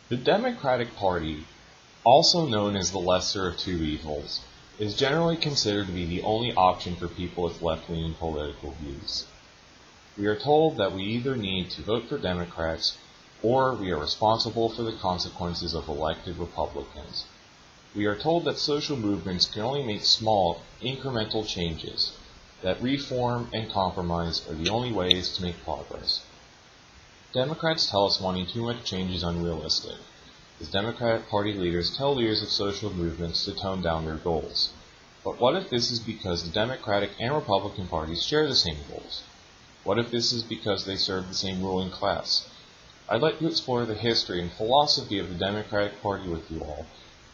The Democratic Party, also known as the lesser of two evils, is generally considered to be the only option for people with left-leaning political views. We are told that we either need to vote for Democrats or we are responsible for the consequences of elected Republicans. We are told that social movements can only make small, incremental changes, that reform and compromise are the only ways to make progress. Democrats tell us wanting too much change is unrealistic, as Democratic Party leaders tell leaders of social movements to tone down their goals. But what if this is because the Democratic and Republican parties share the same goals? What if this is because they serve the same ruling class? I'd like to explore the history and philosophy of the Democratic Party with you all,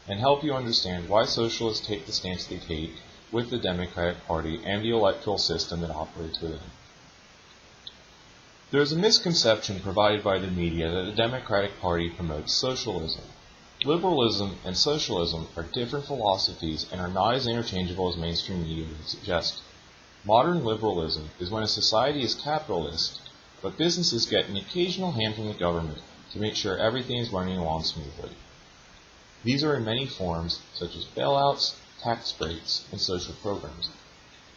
and help you understand why socialists take the stance they take with the Democratic Party and the electoral system that operates within. There is a misconception provided by the media that the Democratic Party promotes socialism. Liberalism and socialism are different philosophies and are not as interchangeable as mainstream media would suggest. Modern liberalism is when a society is capitalist, but businesses get an occasional hand from the government to make sure everything is running along smoothly. These are in many forms, such as bailouts, tax breaks, and social programs.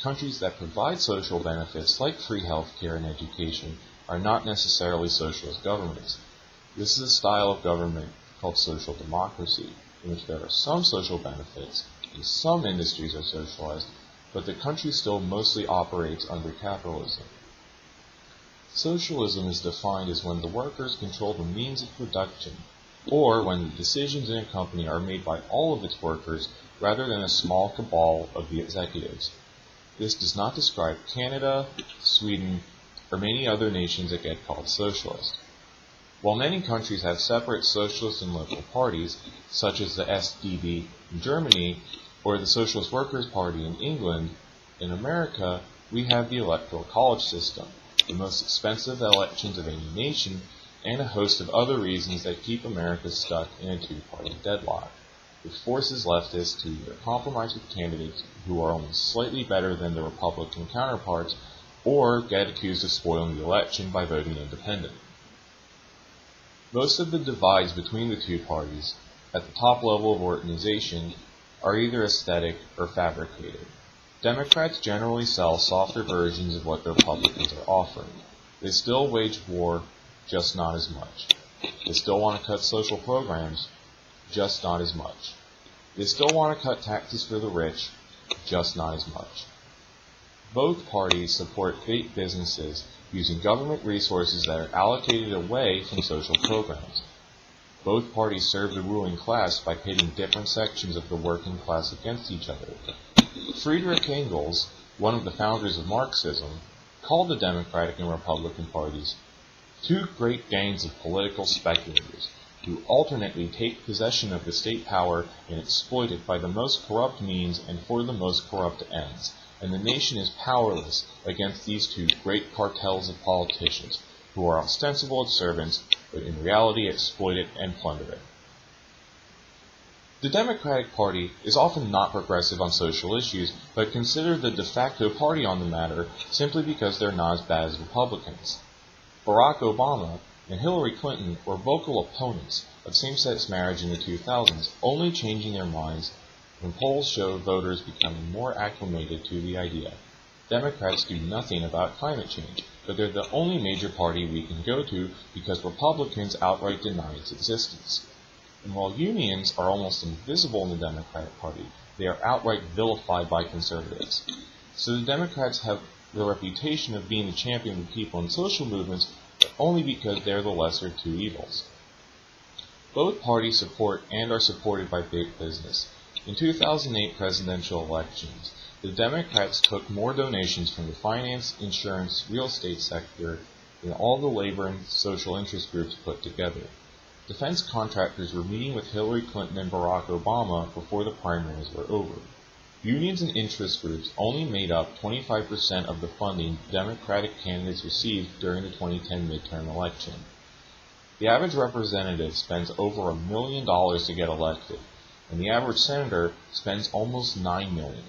Countries that provide social benefits like free health care and education are not necessarily socialist governments. This is a style of government called social democracy, in which there are some social benefits and some industries are socialized, but the country still mostly operates under capitalism. Socialism is defined as when the workers control the means of production, or when the decisions in a company are made by all of its workers rather than a small cabal of the executives. This does not describe Canada, Sweden, or many other nations that get called socialist. While many countries have separate socialist and liberal parties, such as the SDB in Germany or the Socialist Workers' Party in England, in America we have the electoral college system, the most expensive elections of any nation, and a host of other reasons that keep America stuck in a two-party deadlock, which forces leftists to either compromise with candidates who are only slightly better than their Republican counterparts, or get accused of spoiling the election by voting independent. Most of the divides between the two parties, at the top level of organization, are either aesthetic or fabricated. Democrats generally sell softer versions of what the Republicans are offering. They still wage war, just not as much. They still want to cut social programs, just not as much. They still want to cut taxes for the rich, just not as much. Both parties support fake businesses using government resources that are allocated away from social programs. Both parties serve the ruling class by pitting different sections of the working class against each other. Friedrich Engels, one of the founders of Marxism, called the Democratic and Republican parties two great gangs of political speculators who alternately take possession of the state power and exploit it by the most corrupt means and for the most corrupt ends. And the nation is powerless against these two great cartels of politicians, who are ostensible its servants, but in reality exploit it and plunder it. The Democratic Party is often not progressive on social issues, but considered the de facto party on the matter simply because they're not as bad as Republicans. Barack Obama and Hillary Clinton were vocal opponents of same-sex marriage in the 2000s, only changing their minds when polls show voters becoming more acclimated to the idea. Democrats do nothing about climate change, but they're the only major party we can go to because Republicans outright deny its existence. And while unions are almost invisible in the Democratic Party, they are outright vilified by conservatives. So the Democrats have the reputation of being the champion of the people in social movements, but only because they're the lesser of two evils. Both parties support and are supported by big business. In 2008 presidential elections, the Democrats took more donations from the finance, insurance, real estate sector than all the labor and social interest groups put together. Defense contractors were meeting with Hillary Clinton and Barack Obama before the primaries were over. Unions and interest groups only made up 25% of the funding Democratic candidates received during the 2010 midterm election. The average representative spends over $1 million to get elected, and the average senator spends almost $9 million.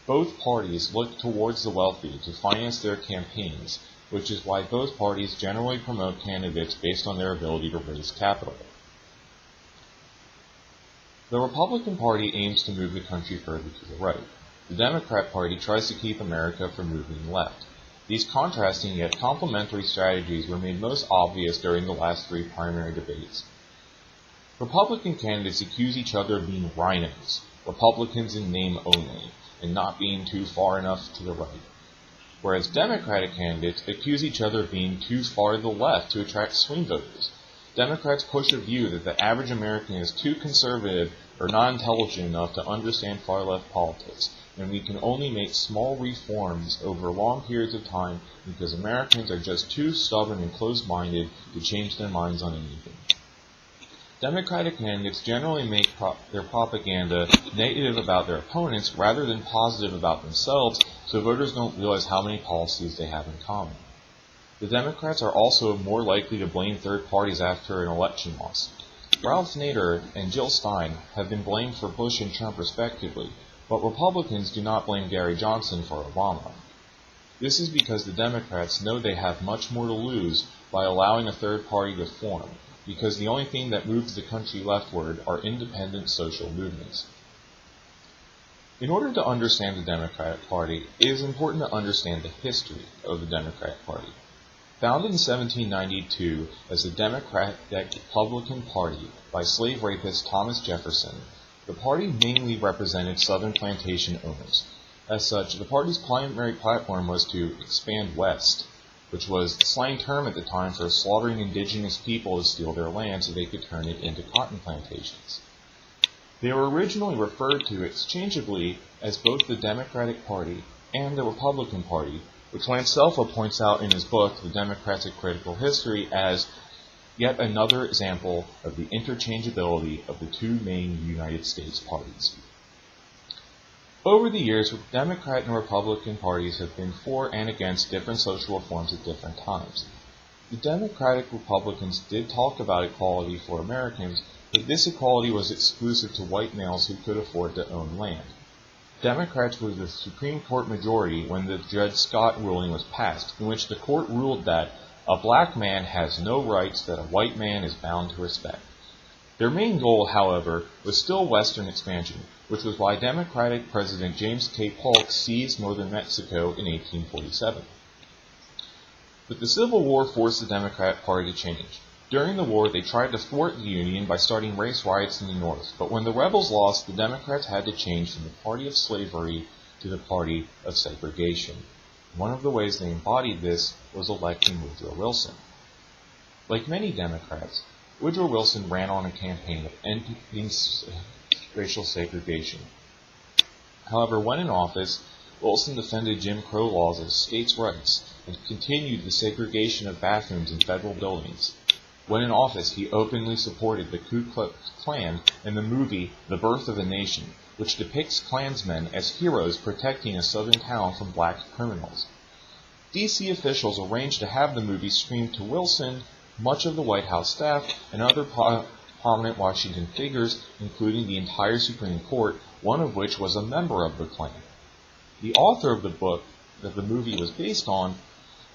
Both parties look towards the wealthy to finance their campaigns, which is why both parties generally promote candidates based on their ability to raise capital. The Republican Party aims to move the country further to the right. The Democrat Party tries to keep America from moving left. These contrasting yet complementary strategies were made most obvious during the last three primary debates. Republican candidates accuse each other of being rhinos, Republicans in name only, and not being too far enough to the right. Whereas Democratic candidates accuse each other of being too far to the left to attract swing voters. Democrats push a view that the average American is too conservative or not intelligent enough to understand far-left politics, and we can only make small reforms over long periods of time because Americans are just too stubborn and closed-minded to change their minds on anything. Democratic candidates generally make their propaganda negative about their opponents rather than positive about themselves, so voters don't realize how many policies they have in common. The Democrats are also more likely to blame third parties after an election loss. Ralph Nader and Jill Stein have been blamed for Bush and Trump respectively, but Republicans do not blame Gary Johnson for Obama. This is because the Democrats know they have much more to lose by allowing a third party to form, because the only thing that moves the country leftward are independent social movements. In order to understand the Democratic Party, it is important to understand the history of the Democratic Party. Founded in 1792 as the Democratic Republican Party by slave rapist Thomas Jefferson, the party mainly represented Southern plantation owners. As such, the party's primary platform was to expand west, which was the slang term at the time for slaughtering indigenous people to steal their land so they could turn it into cotton plantations. They were originally referred to exchangeably as both the Democratic Party and the Republican Party, which Selfa points out in his book, The Democratic Critical History, as yet another example of the interchangeability of the two main United States parties. Over the years, Democrat and Republican parties have been for and against different social reforms at different times. The Democratic Republicans did talk about equality for Americans, but this equality was exclusive to white males who could afford to own land. Democrats were the Supreme Court majority when the Dred Scott ruling was passed, in which the court ruled that a black man has no rights that a white man is bound to respect. Their main goal, however, was still Western expansion, which was why Democratic President James K. Polk seized northern Mexico in 1847. But the Civil War forced the Democratic Party to change. During the war, they tried to thwart the Union by starting race riots in the North, but when the rebels lost, the Democrats had to change from the party of slavery to the party of segregation. One of the ways they embodied this was electing Woodrow Wilson. Like many Democrats, Woodrow Wilson ran on a campaign of ending racial segregation. However, when in office, Wilson defended Jim Crow laws as states' rights and continued the segregation of bathrooms in federal buildings. When in office, he openly supported the Ku Klux Klan and the movie The Birth of a Nation, which depicts Klansmen as heroes protecting a southern town from black criminals. D.C. officials arranged to have the movie screened to Wilson, much of the White House staff, and other prominent Washington figures, including the entire Supreme Court, one of which was a member of the Klan. The author of the book that the movie was based on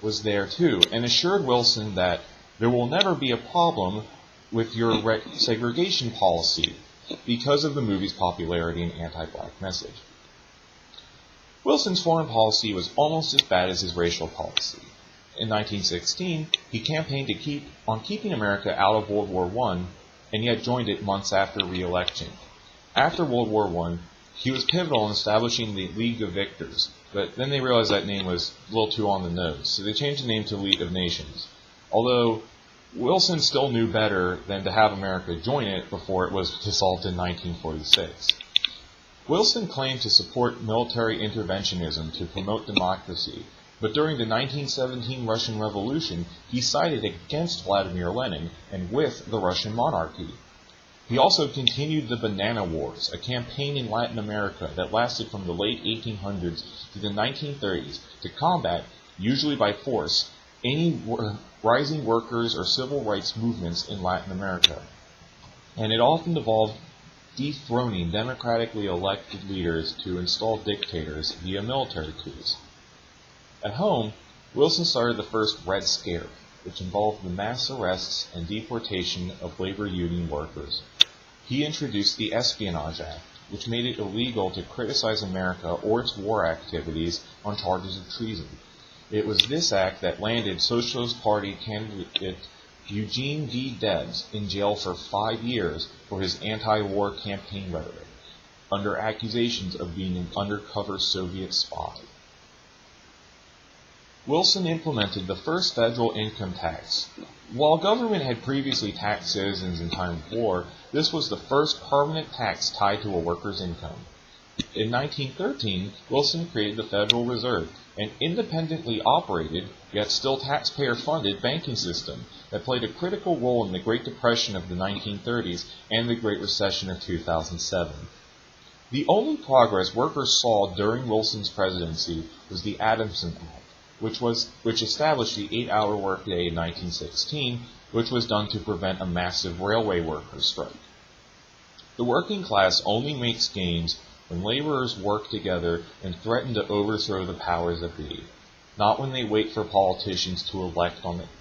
was there too, and assured Wilson that there will never be a problem with your segregation policy because of the movie's popularity and anti-black message. Wilson's foreign policy was almost as bad as his racial policy. In 1916, he campaigned on keeping America out of World War I, and yet joined it months after re-election. After World War I, he was pivotal in establishing the League of Victors, but then they realized that name was a little too on the nose, so they changed the name to League of Nations. Although Wilson still knew better than to have America join it before it was dissolved in 1946. Wilson claimed to support military interventionism to promote democracy, but during the 1917 Russian Revolution, he sided against Vladimir Lenin and with the Russian monarchy. He also continued the Banana Wars, a campaign in Latin America that lasted from the late 1800s to the 1930s to combat, usually by force, any rising workers or civil rights movements in Latin America. And it often involved dethroning democratically elected leaders to install dictators via military coups. At home, Wilson started the first Red Scare, which involved the mass arrests and deportation of labor union workers. He introduced the Espionage Act, which made it illegal to criticize America or its war activities on charges of treason. It was this act that landed Socialist Party candidate Eugene V. Debs in jail for 5 years for his anti-war campaign rhetoric, under accusations of being an undercover Soviet spy. Wilson implemented the first federal income tax. While government had previously taxed citizens in time of war, this was the first permanent tax tied to a worker's income. In 1913, Wilson created the Federal Reserve, an independently operated, yet still taxpayer-funded banking system that played a critical role in the Great Depression of the 1930s and the Great Recession of 2007. The only progress workers saw during Wilson's presidency was the Adamson Act, which established the 8-hour workday in 1916, which was done to prevent a massive railway workers' strike. The working class only makes gains when laborers work together and threaten to overthrow the powers that be, not when they wait for politicians to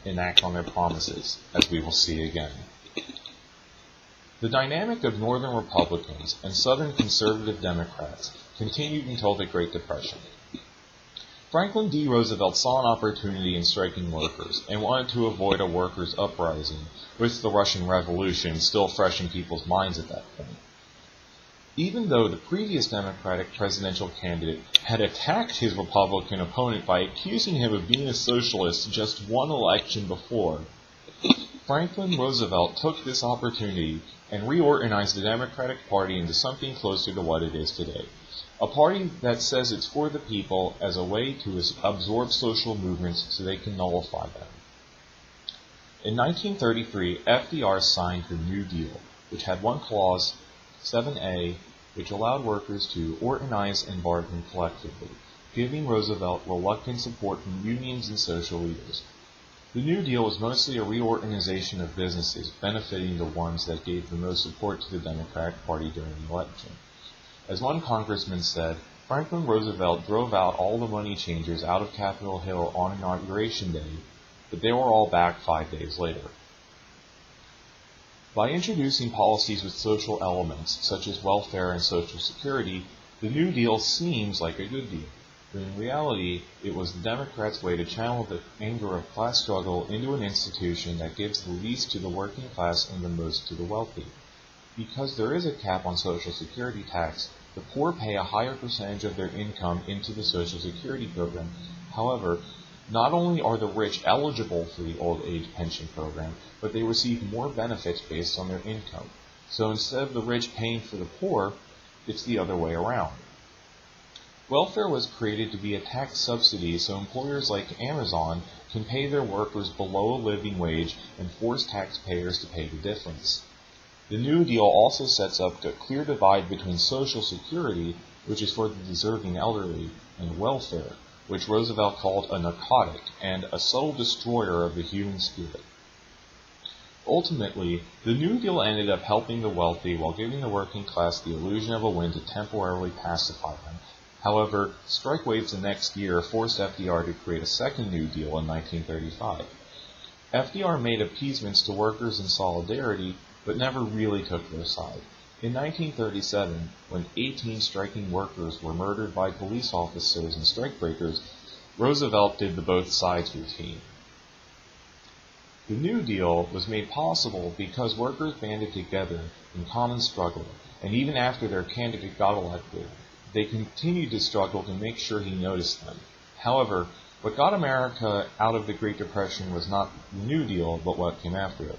enact on their promises, as we will see again. The dynamic of Northern Republicans and Southern conservative Democrats continued until the Great Depression. Franklin D. Roosevelt saw an opportunity in striking workers and wanted to avoid a workers' uprising, with the Russian Revolution still fresh in people's minds at that point. Even though the previous Democratic presidential candidate had attacked his Republican opponent by accusing him of being a socialist just one election before, Franklin Roosevelt took this opportunity and reorganized the Democratic Party into something closer to what it is today. A party that says it's for the people as a way to absorb social movements so they can nullify them. In 1933, FDR signed the New Deal, which had one clause, 7A, which allowed workers to organize and bargain collectively, giving Roosevelt reluctant support from unions and social leaders. The New Deal was mostly a reorganization of businesses, benefiting the ones that gave the most support to the Democratic Party during the election. As one congressman said, Franklin Roosevelt drove out all the money changers out of Capitol Hill on Inauguration Day, but they were all back 5 days later. By introducing policies with social elements, such as welfare and Social Security, the New Deal seems like a good deal, but in reality, it was the Democrats' way to channel the anger of class struggle into an institution that gives the least to the working class and the most to the wealthy. Because there is a cap on Social Security tax, the poor pay a higher percentage of their income into the Social Security program. However, not only are the rich eligible for the old age pension program, but they receive more benefits based on their income. So instead of the rich paying for the poor, it's the other way around. Welfare was created to be a tax subsidy so employers like Amazon can pay their workers below a living wage and force taxpayers to pay the difference. The New Deal also sets up a clear divide between Social Security, which is for the deserving elderly, and welfare, which Roosevelt called a narcotic and a subtle destroyer of the human spirit. Ultimately, the New Deal ended up helping the wealthy while giving the working class the illusion of a win to temporarily pacify them. However, strike waves the next year forced FDR to create a second New Deal in 1935. FDR made appeasements to workers in solidarity, but never really took their side. In 1937, when 18 striking workers were murdered by police officers and strikebreakers, Roosevelt did the both sides routine. The New Deal was made possible because workers banded together in common struggle, and even after their candidate got elected, they continued to struggle to make sure he noticed them. However, what got America out of the Great Depression was not the New Deal, but what came after it.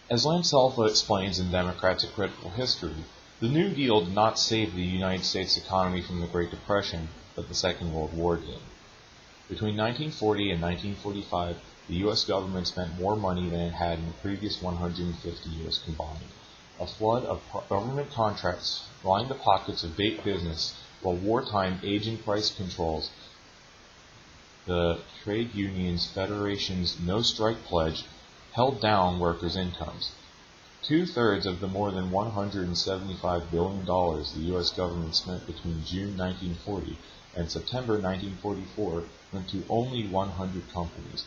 As Selfa explains in Democrats: A Critical History, the New Deal did not save the United States economy from the Great Depression, but the Second World War did. Between 1940 and 1945, the U.S. government spent more money than it had in the previous 150 years combined. A flood of government contracts lined the pockets of big business, while wartime aging price controls, the trade unions' federation's no-strike pledge, held down workers' incomes. 2/3 of the more than $175 billion the U.S. government spent between June 1940 and September 1944 went to only 100 companies.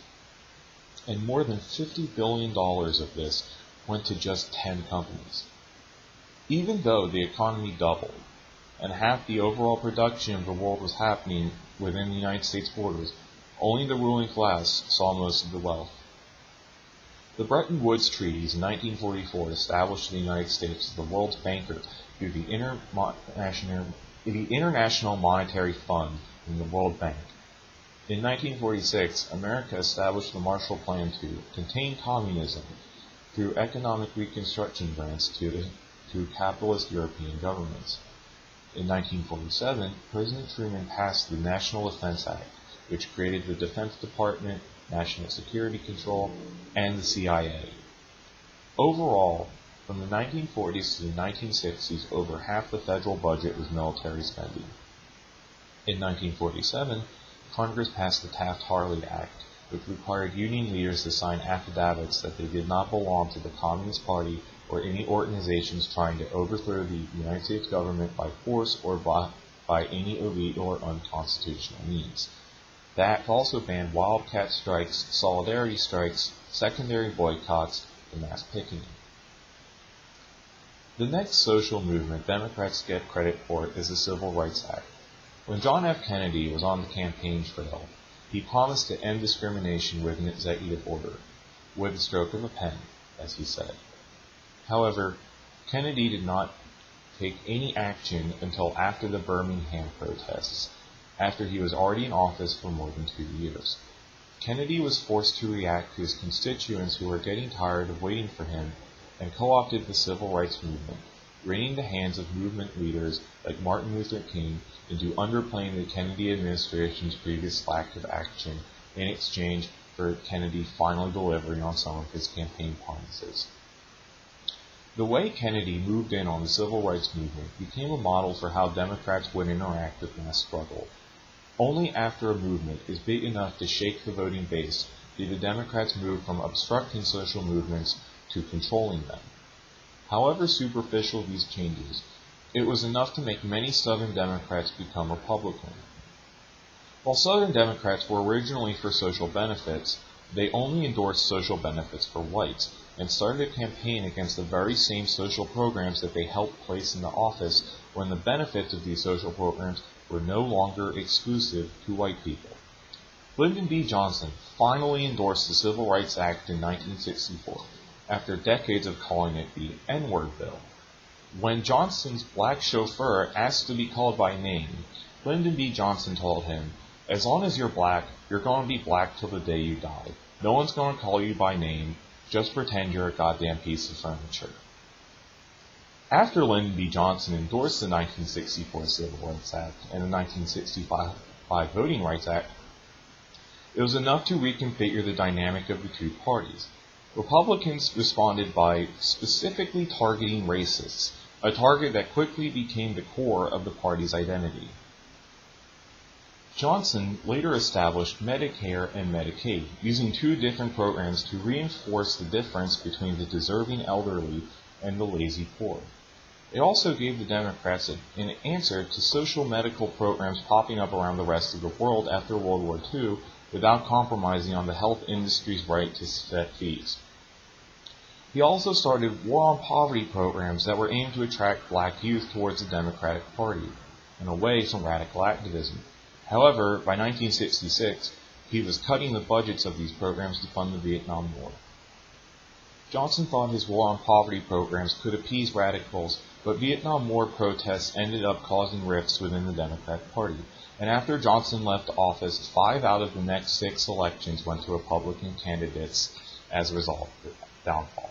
And more than $50 billion of this went to just 10 companies. Even though the economy doubled, and half the overall production of the world was happening within the United States borders, only the ruling class saw most of the wealth. The Bretton Woods Treaties in 1944 established the United States as the world's banker through the International Monetary Fund and the World Bank. In 1946, America established the Marshall Plan to contain communism through economic reconstruction grants to capitalist European governments. In 1947, President Truman passed the National Defense Act, which created the Defense Department, National Security Control, and the CIA. Overall, from the 1940s to the 1960s, over half the federal budget was military spending. In 1947, Congress passed the Taft-Hartley Act, which required Union leaders to sign affidavits that they did not belong to the Communist Party or any organizations trying to overthrow the United States government by force or by any illegal or unconstitutional means. The act also banned wildcat strikes, solidarity strikes, secondary boycotts, and mass picketing. The next social movement Democrats get credit for is the Civil Rights Act. When John F. Kennedy was on the campaign trail, he promised to end discrimination with an executive order, with the stroke of a pen, as he said. However, Kennedy did not take any action until after the Birmingham protests, after he was already in office for more than 2 years. Kennedy was forced to react to his constituents who were getting tired of waiting for him and co-opted the civil rights movement, reining the hands of movement leaders like Martin Luther King into underplaying the Kennedy administration's previous lack of action in exchange for Kennedy finally delivering on some of his campaign promises. The way Kennedy moved in on the civil rights movement became a model for how Democrats would interact with mass struggle. Only after a movement is big enough to shake the voting base did the Democrats move from obstructing social movements to controlling them. However superficial these changes, it was enough to make many Southern Democrats become Republican. While Southern Democrats were originally for social benefits, they only endorsed social benefits for whites, and started a campaign against the very same social programs that they helped place into office when the benefits of these social programs were no longer exclusive to white people. Lyndon B. Johnson finally endorsed the Civil Rights Act in 1964, after decades of calling it the N-word bill. When Johnson's black chauffeur asked to be called by name, Lyndon B. Johnson told him, "As long as you're black, you're going to be black till the day you die. No one's going to call you by name. Just pretend you're a goddamn piece of furniture." After Lyndon B. Johnson endorsed the 1964 Civil Rights Act and the 1965 Voting Rights Act, it was enough to reconfigure the dynamic of the two parties. Republicans responded by specifically targeting racists, a target that quickly became the core of the party's identity. Johnson later established Medicare and Medicaid, using two different programs to reinforce the difference between the deserving elderly and the lazy poor. It also gave the Democrats an answer to social medical programs popping up around the rest of the world after World War II without compromising on the health industry's right to set fees. He also started war on poverty programs that were aimed to attract black youth towards the Democratic Party and away from radical activism. However, by 1966, he was cutting the budgets of these programs to fund the Vietnam War. Johnson thought his war on poverty programs could appease radicals, but Vietnam War protests ended up causing rifts within the Democratic Party, and after Johnson left office, 5 out of the next 6 elections went to Republican candidates as a result of the downfall.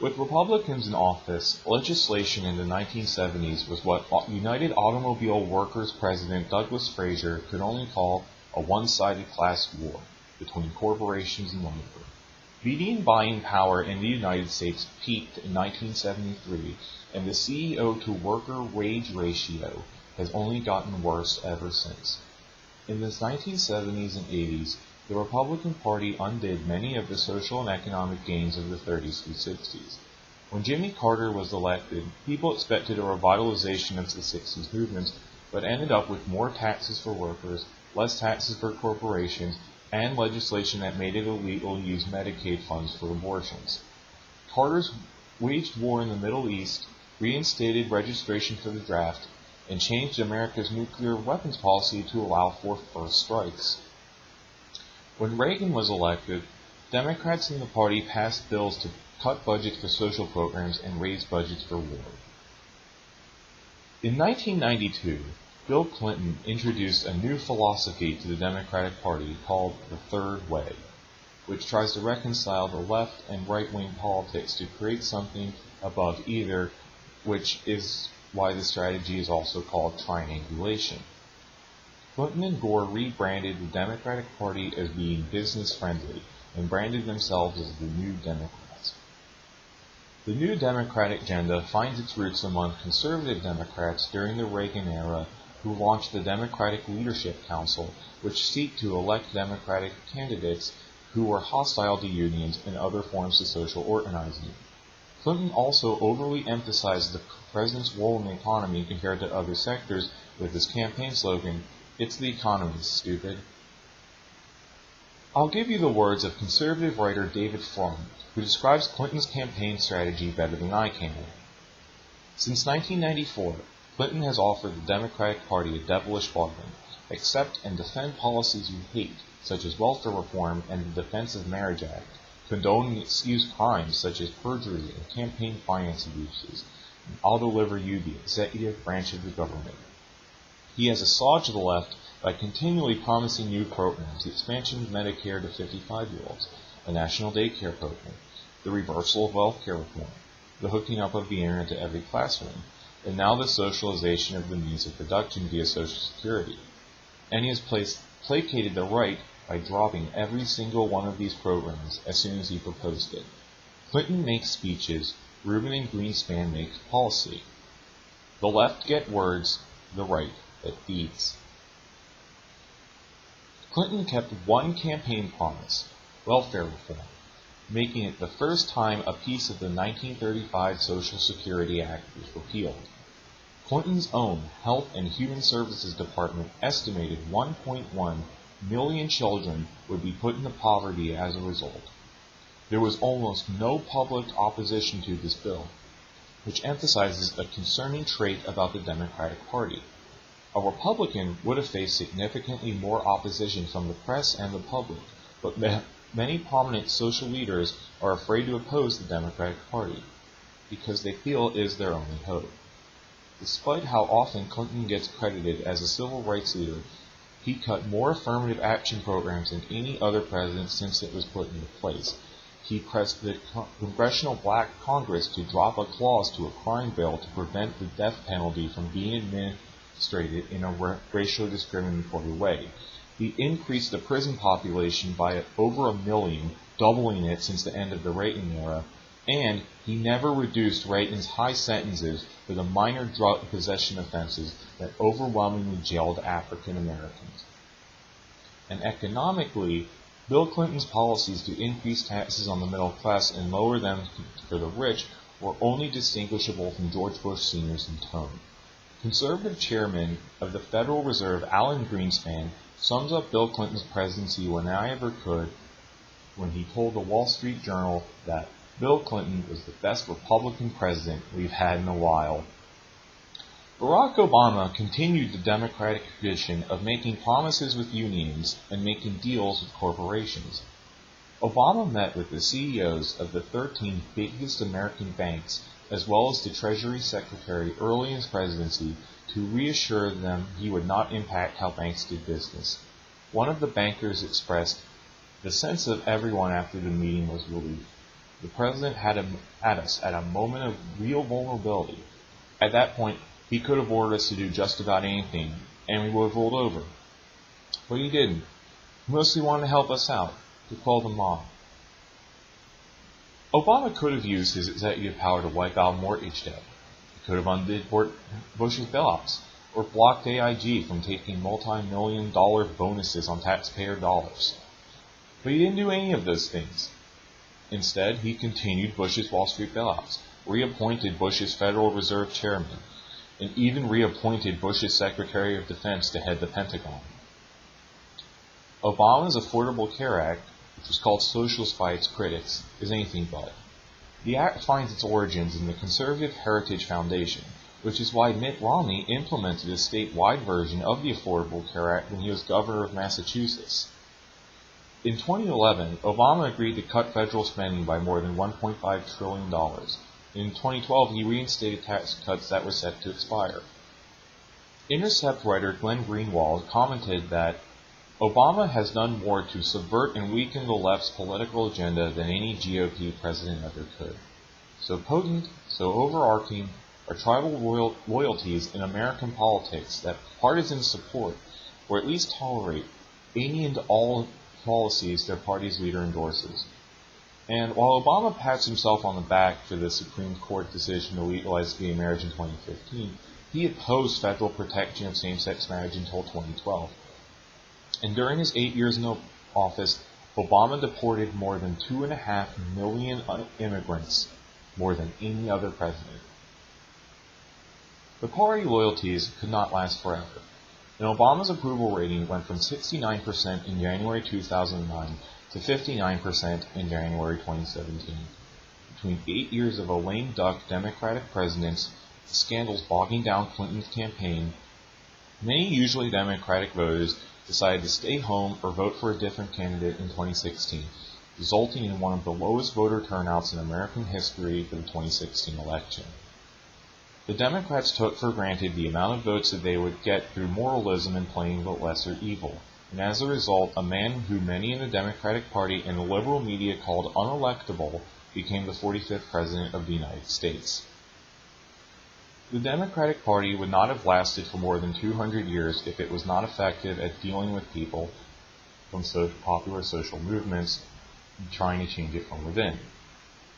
With Republicans in office, legislation in the 1970s was what United Automobile Workers President Douglas Fraser could only call a one-sided class war between corporations and labor. Median buying power in the United States peaked in 1973, and the CEO to worker wage ratio has only gotten worse ever since. In the 1970s and 80s, the Republican Party undid many of the social and economic gains of the 30s through 60s. When Jimmy Carter was elected, people expected a revitalization of the 60s movements, but ended up with more taxes for workers, less taxes for corporations, and legislation that made it illegal to use Medicaid funds for abortions. Carter's waged war in the Middle East, reinstated registration for the draft, and changed America's nuclear weapons policy to allow for first strikes. When Reagan was elected, Democrats in the party passed bills to cut budgets for social programs and raise budgets for war. In 1992, Bill Clinton introduced a new philosophy to the Democratic Party called the Third Way, which tries to reconcile the left and right-wing politics to create something above either, which is why the strategy is also called triangulation. Clinton and Gore rebranded the Democratic Party as being business-friendly and branded themselves as the New Democrats. The New Democratic agenda finds its roots among conservative Democrats during the Reagan era who launched the Democratic Leadership Council, which seek to elect Democratic candidates who were hostile to unions and other forms of social organizing. Clinton also overly emphasized the president's role in the economy compared to other sectors with his campaign slogan, "It's the economy, stupid." I'll give you the words of conservative writer David Frum, who describes Clinton's campaign strategy better than I can. Since 1994, Clinton has offered the Democratic Party a devilish bargain: accept and defend policies you hate, such as welfare reform and the Defense of Marriage Act, condone and excuse crimes such as perjury and campaign finance abuses, and I'll deliver you the executive branch of the government. He has assuaged the left by continually promising new programs: the expansion of Medicare to 55-year-olds, a national daycare program, the reversal of welfare reform, the hooking up of the internet to every classroom, and now the socialization of the means of production via Social Security. And he has placated the right by dropping every single one of these programs as soon as he proposed it. Clinton makes speeches, Rubin and Greenspan make policy. The left get words, the right get deeds. Clinton kept one campaign promise: welfare reform, making it the first time a piece of the 1935 Social Security Act was repealed. Clinton's own Health and Human Services Department estimated 1.1 million children would be put into poverty as a result. There was almost no public opposition to this bill, which emphasizes a concerning trait about the Democratic Party. A Republican would have faced significantly more opposition from the press and the public, but many prominent social leaders are afraid to oppose the Democratic Party because they feel it is their only hope. Despite how often Clinton gets credited as a civil rights leader, he cut more affirmative action programs than any other president since it was put into place. He pressed the Congressional Black Congress to drop a clause to a crime bill to prevent the death penalty from being administered in a racially discriminatory way. He increased the prison population by over 1 million, doubling it since the end of the Reagan era, and he never reduced Reagan's high sentences for the minor drug possession offenses that overwhelmingly jailed African Americans. And economically, Bill Clinton's policies to increase taxes on the middle class and lower them for the rich were only distinguishable from George Bush Sr.'s in tone. Conservative chairman of the Federal Reserve, Alan Greenspan, sums up Bill Clinton's presidency when I ever could when he told the Wall Street Journal that Bill Clinton was the best Republican president we've had in a while. Barack Obama continued the Democratic tradition of making promises with unions and making deals with corporations. Obama met with the CEOs of the 13 biggest American banks as well as the Treasury Secretary early in his presidency to reassure them he would not impact how banks did business. One of the bankers expressed, "The sense of everyone after the meeting was relief. The president had us at a moment of real vulnerability. At that point, he could have ordered us to do just about anything, and we would have rolled over. But he didn't. He mostly wanted to help us out, to quell the mob." Obama could have used his executive power to wipe out mortgage debt. He could have undid Bush's bailouts, or blocked AIG from taking multi-million-dollar bonuses on taxpayer dollars. But he didn't do any of those things. Instead, he continued Bush's Wall Street bailouts, reappointed Bush's Federal Reserve chairman, and even reappointed Bush's Secretary of Defense to head the Pentagon. Obama's Affordable Care Act, which was called socialist by its critics, is anything but. The act finds its origins in the Conservative Heritage Foundation, which is why Mitt Romney implemented a statewide version of the Affordable Care Act when he was governor of Massachusetts. In 2011, Obama agreed to cut federal spending by more than $1.5 trillion. In 2012, he reinstated tax cuts that were set to expire. Intercept writer Glenn Greenwald commented that Obama has done more to subvert and weaken the left's political agenda than any GOP president ever could. So potent, so overarching, are tribal loyalties in American politics that partisans support, or at least tolerate, any and all policies their party's leader endorses. And while Obama pats himself on the back for the Supreme Court decision to legalize gay marriage in 2015, he opposed federal protection of same-sex marriage until 2012. And during his 8 years in office, Obama deported more than 2.5 million immigrants, more than any other president. The party loyalties could not last forever, and Obama's approval rating went from 69% in January 2009 to 59% in January 2017. Between 8 years of a lame duck Democratic presidents, scandals bogging down Clinton's campaign, many usually Democratic voters decided to stay home or vote for a different candidate in 2016, resulting in one of the lowest voter turnouts in American history for the 2016 election. The Democrats took for granted the amount of votes that they would get through moralism and playing the lesser evil, and as a result, a man who many in the Democratic Party and the liberal media called unelectable became the 45th President of the United States. The Democratic Party would not have lasted for more than 200 years if it was not effective at dealing with people from popular social movements and trying to change it from within.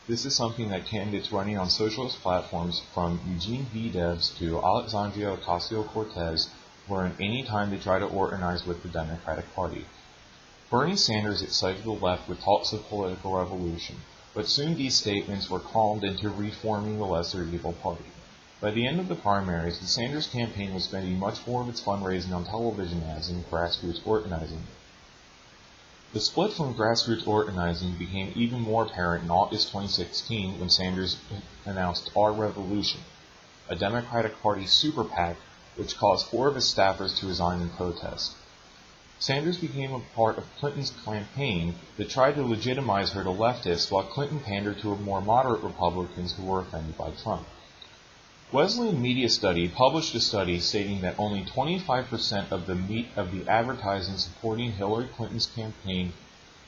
This is something that candidates running on socialist platforms from Eugene V. Debs to Alexandria Ocasio-Cortez learn any time they try to organize with the Democratic Party. Bernie Sanders excited the left with talks of political revolution, but soon these statements were calmed into reforming the lesser evil party. By the end of the primaries, the Sanders campaign was spending much more of its fundraising on television ads and grassroots organizing. The split from grassroots organizing became even more apparent in August 2016 when Sanders announced Our Revolution, a Democratic Party super PAC which caused 4 of his staffers to resign in protest. Sanders became a part of Clinton's campaign that tried to legitimize her to leftists while Clinton pandered to more moderate Republicans who were offended by Trump. Wesleyan Media Study published a study stating that only 25% of the advertising supporting Hillary Clinton's campaign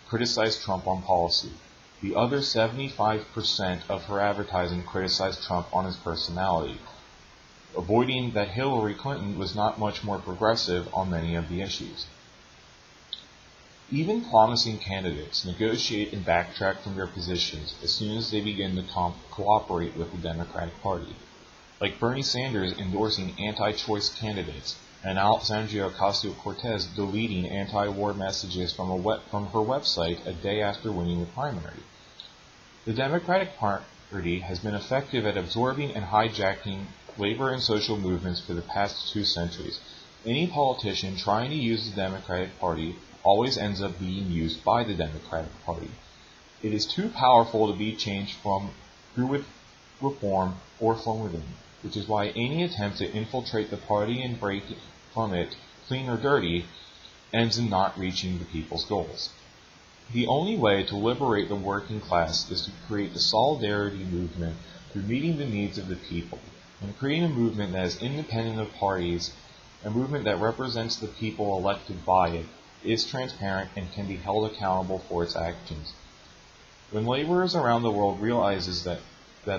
criticized Trump on policy. The other 75% of her advertising criticized Trump on his personality, avoiding that Hillary Clinton was not much more progressive on many of the issues. Even promising candidates negotiate and backtrack from their positions as soon as they begin to cooperate with the Democratic Party, like Bernie Sanders endorsing anti-choice candidates and Alexandria Ocasio-Cortez deleting anti-war messages from her website a day after winning the primary. The Democratic Party has been effective at absorbing and hijacking labor and social movements for the past 2 centuries. Any politician trying to use the Democratic Party always ends up being used by the Democratic Party. It is too powerful to be changed through reform or from within, which is why any attempt to infiltrate the party and break from it, clean or dirty, ends in not reaching the people's goals. The only way to liberate the working class is to create the solidarity movement through meeting the needs of the people, and creating a movement that is independent of parties, a movement that represents the people elected by it, is transparent, and can be held accountable for its actions. When laborers around the world realizes that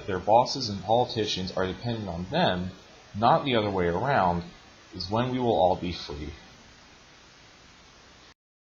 their bosses and politicians are dependent on them, not the other way around, is when we will all be free.